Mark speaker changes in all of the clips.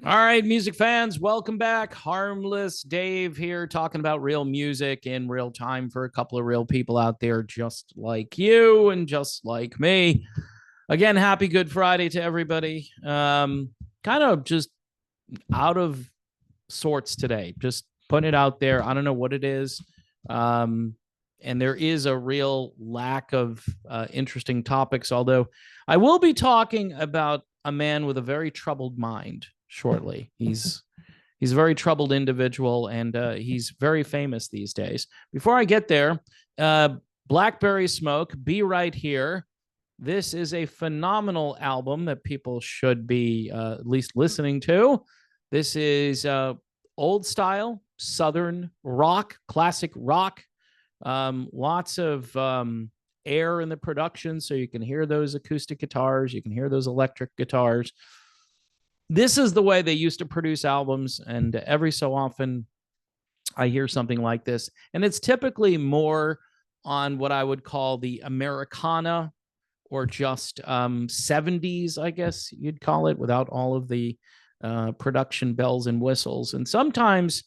Speaker 1: All right, music fans, welcome back. Harmless Dave here, talking about real music in real time for a couple of real people out there just like you and just like me. Again, happy Good Friday to everybody. Kind of just out of sorts today, just putting it out there. I don't know what it is. Um, and there is a real lack of interesting topics, although I will be talking about a man with a very troubled mind shortly. He's a very troubled individual, and he's very famous these days. Before I get there, uh, Blackberry Smoke, Be Right Here. This is a phenomenal album that people should be at least listening to. This is old style Southern rock, classic rock. Lots of air in the production, so you can hear those acoustic guitars, you can hear those electric guitars. This is the way they used to produce albums, and every so often I hear something like this, and it's typically more on what I would call the Americana or just 70s, I guess you'd call it, without all of the production bells and whistles. And sometimes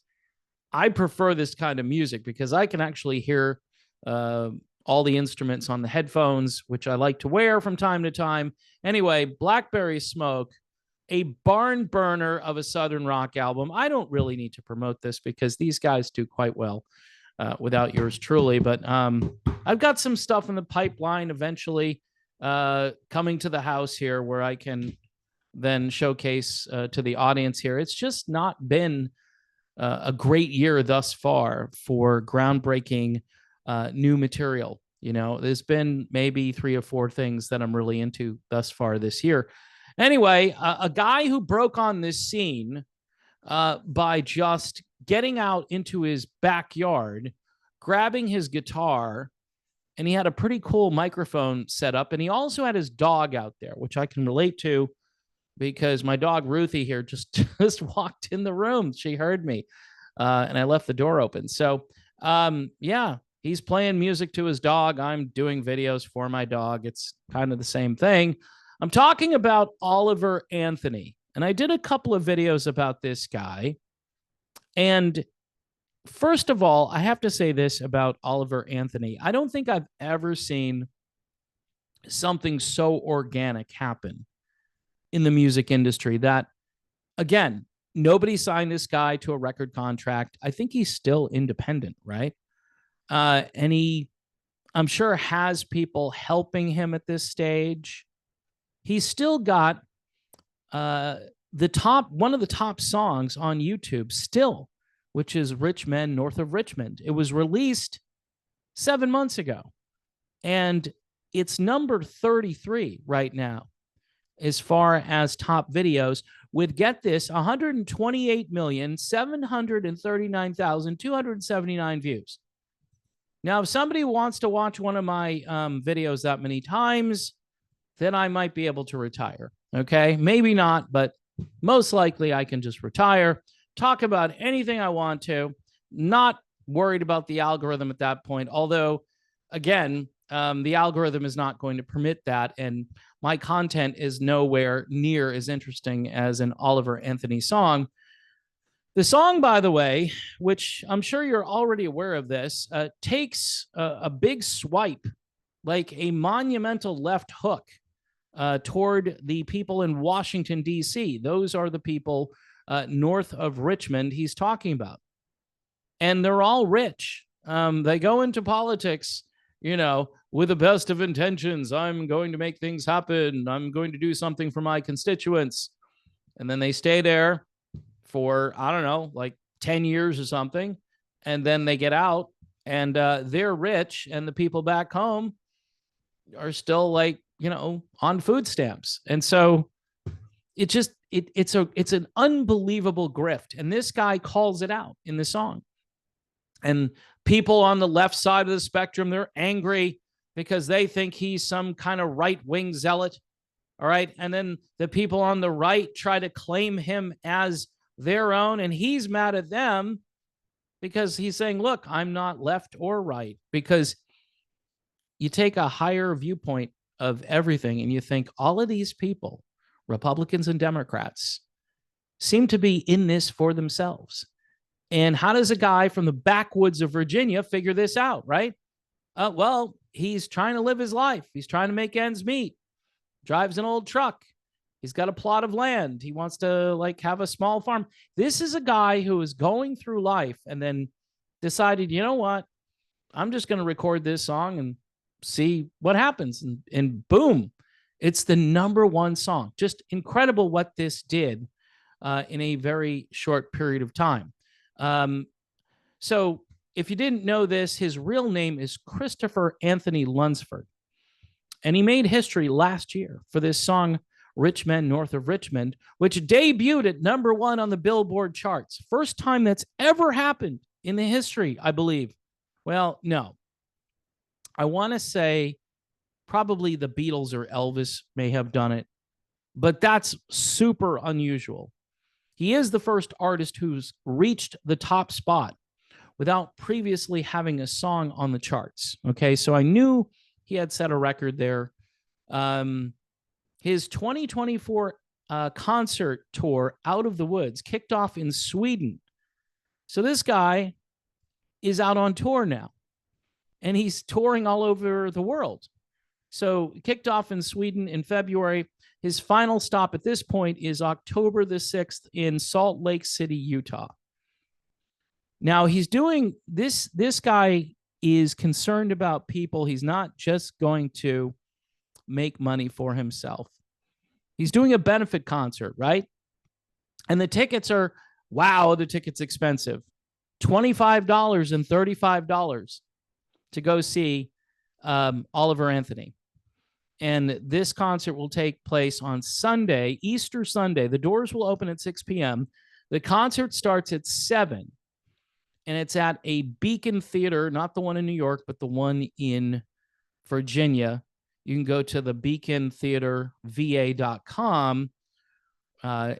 Speaker 1: I prefer this kind of music because I can actually hear all the instruments on the headphones, which I like to wear from time to time. Anyway, Blackberry Smoke, a barn burner of a Southern rock album. I don't really need to promote this because these guys do quite well without yours truly. But I've got some stuff in the pipeline eventually coming to the house here where I can then showcase to the audience here. It's just not been a great year thus far for groundbreaking new material. You know, there's been maybe 3 or 4 things that I'm really into thus far this year. Anyway, a guy who broke on this scene by just getting out into his backyard, grabbing his guitar, and he had a pretty cool microphone set up. And he also had his dog out there, which I can relate to because my dog Ruthie here just walked in the room. She heard me, and I left the door open. So, yeah, he's playing music to his dog. I'm doing videos for my dog. It's kind of the same thing. I'm talking about Oliver Anthony, and I did a couple of videos about this guy. And first of all, I have to say this about Oliver Anthony. I don't think I've ever seen something so organic happen in the music industry that, again, nobody signed this guy to a record contract. I think he's still independent, right? And he, I'm sure, has people helping him at this stage. He's still got one of the top songs on YouTube still, which is Rich Men North of Richmond. It was released 7 months ago, and it's number 33 right now as far as top videos, with, get this, 128,739,279 views. Now, if somebody wants to watch one of my videos that many times, then I might be able to retire. Okay, maybe not, but most likely I can just retire, talk about anything I want to, not worried about the algorithm at that point. Although, again, the algorithm is not going to permit that, and my content is nowhere near as interesting as an Oliver Anthony song. The song, by the way, which I'm sure you're already aware of this, takes a big swipe, like a monumental left hook, toward the people in Washington, D.C. Those are the people north of Richmond he's talking about. And they're all rich. They go into politics, you know, with the best of intentions. I'm going to make things happen. I'm going to do something for my constituents. And then they stay there for, I don't know, like 10 years or something. And then they get out and they're rich. And the people back home are still, like, you know, on food stamps. And so it just, it's an unbelievable grift. And this guy calls it out in the song. And people on the left side of the spectrum, they're angry because they think he's some kind of right-wing zealot. All right. And then the people on the right try to claim him as their own. And he's mad at them because he's saying, look, I'm not left or right. Because you take a higher viewpoint of everything and you think all of these people, Republicans and Democrats, seem to be in this for themselves. And how does a guy from the backwoods of Virginia figure this out, right? Well, he's trying to live his life. He's trying to make ends meet. Drives an old truck. He's got a plot of land. He wants to have a small farm. This is a guy who is going through life and then decided, you know what? I'm just going to record this song and see what happens. And boom, it's the #1 song. Just incredible what this did in a very short period of time. So if you didn't know this, his real name is Christopher Anthony Lunsford. And he made history last year for this song, Rich Men North of Richmond, which debuted at #1 on the Billboard charts. First time that's ever happened in the history, I believe. Well, no. I want to say probably the Beatles or Elvis may have done it, but that's super unusual. He is the first artist who's reached the top spot without previously having a song on the charts. Okay, so I knew he had set a record there. His 2024 concert tour, Out of the Woods, kicked off in Sweden. So this guy is out on tour now, and he's touring all over the world. So kicked off in Sweden in February. His final stop at this point is October the 6th in Salt Lake City, Utah. Now he's doing this. This guy is concerned about people. He's not just going to make money for himself. He's doing a benefit concert, right? And the tickets are, wow, the ticket's expensive. $25 and $35 to go see Oliver Anthony. And this concert will take place on Sunday, Easter Sunday. The doors will open at 6 p.m. The concert starts at 7. And it's at a Beacon Theater, not the one in New York, but the one in Virginia. You can go to the beacontheaterva.com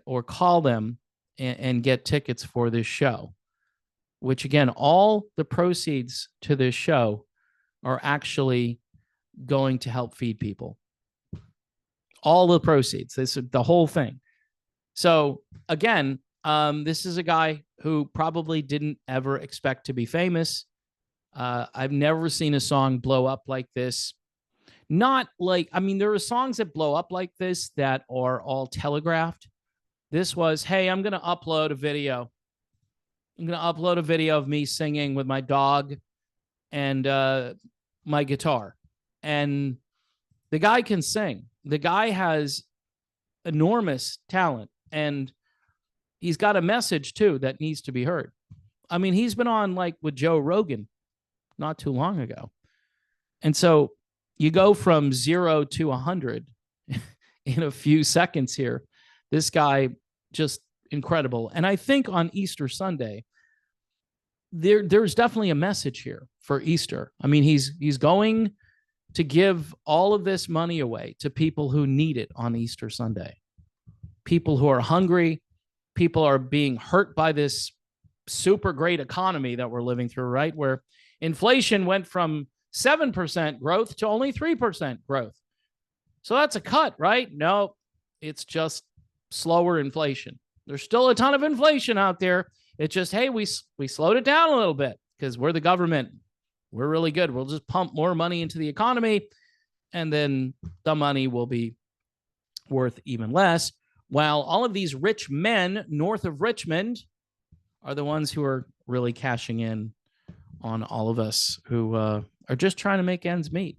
Speaker 1: or call them and get tickets for this show, which, again, all the proceeds to this show are actually going to help feed people. All the proceeds, this is the whole thing. So, again, this is a guy who probably didn't ever expect to be famous. I've never seen a song blow up like this. Not like, I mean, there are songs that blow up like this that are all telegraphed. This was, hey, I'm going to upload a video. I'm going to upload a video of me singing with my dog and my guitar. And the guy can sing. The guy has enormous talent. And he's got a message, too, that needs to be heard. I mean, he's been on with Joe Rogan not too long ago. And so you go from 0 to 100 in a few seconds here. This guy, just incredible. And I think on Easter Sunday, there's definitely a message here for Easter. I mean, he's going to give all of this money away to people who need it on Easter Sunday. People who are hungry, people are being hurt by this super great economy that we're living through, right? Where inflation went from 7% growth to only 3% growth. So that's a cut, right? No, it's just slower inflation. There's still a ton of inflation out there. It's just, hey, we slowed it down a little bit because we're the government. We're really good. We'll just pump more money into the economy, and then the money will be worth even less. While all of these rich men north of Richmond are the ones who are really cashing in on all of us who are just trying to make ends meet.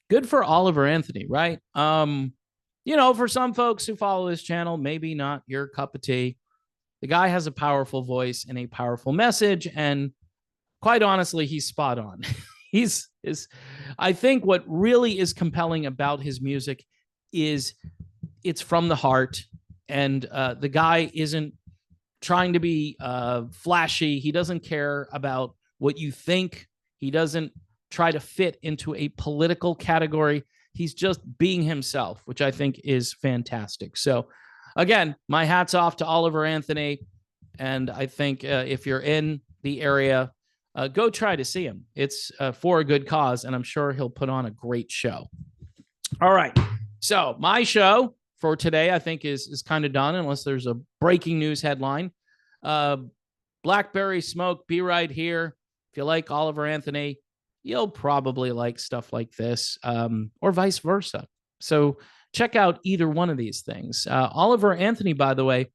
Speaker 1: Good for Oliver Anthony, right? For some folks who follow this channel, maybe not your cup of tea. The guy has a powerful voice and a powerful message, and quite honestly, he's spot on. I think what really is compelling about his music is it's from the heart, and the guy isn't trying to be flashy. He doesn't care about what you think. He doesn't try to fit into a political category. He's just being himself, which I think is fantastic. So, again, my hat's off to Oliver Anthony, and I think if you're in the area, go try to see him. It's for a good cause, and I'm sure he'll put on a great show. All right. So my show for today, I think, is kind of done, unless there's a breaking news headline. Blackberry Smoke, be right here. If you like Oliver Anthony, you'll probably like stuff like this, or vice versa. So check out either one of these things. Oliver Anthony, by the way,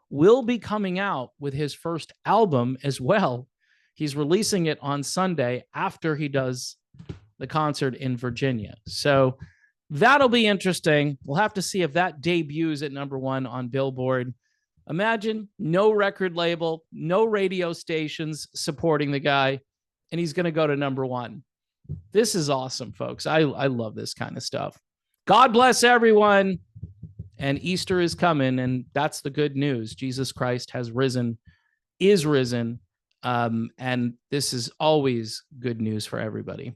Speaker 1: will be coming out with his first album as well. He's releasing it on Sunday after he does the concert in Virginia. So that'll be interesting. We'll have to see if that debuts at #1 on Billboard. Imagine no record label, no radio stations supporting the guy, and he's going to go to #1. This is awesome, folks. I love this kind of stuff. God bless everyone. And Easter is coming, and that's the good news. Jesus Christ has risen, is risen, and this is always good news for everybody.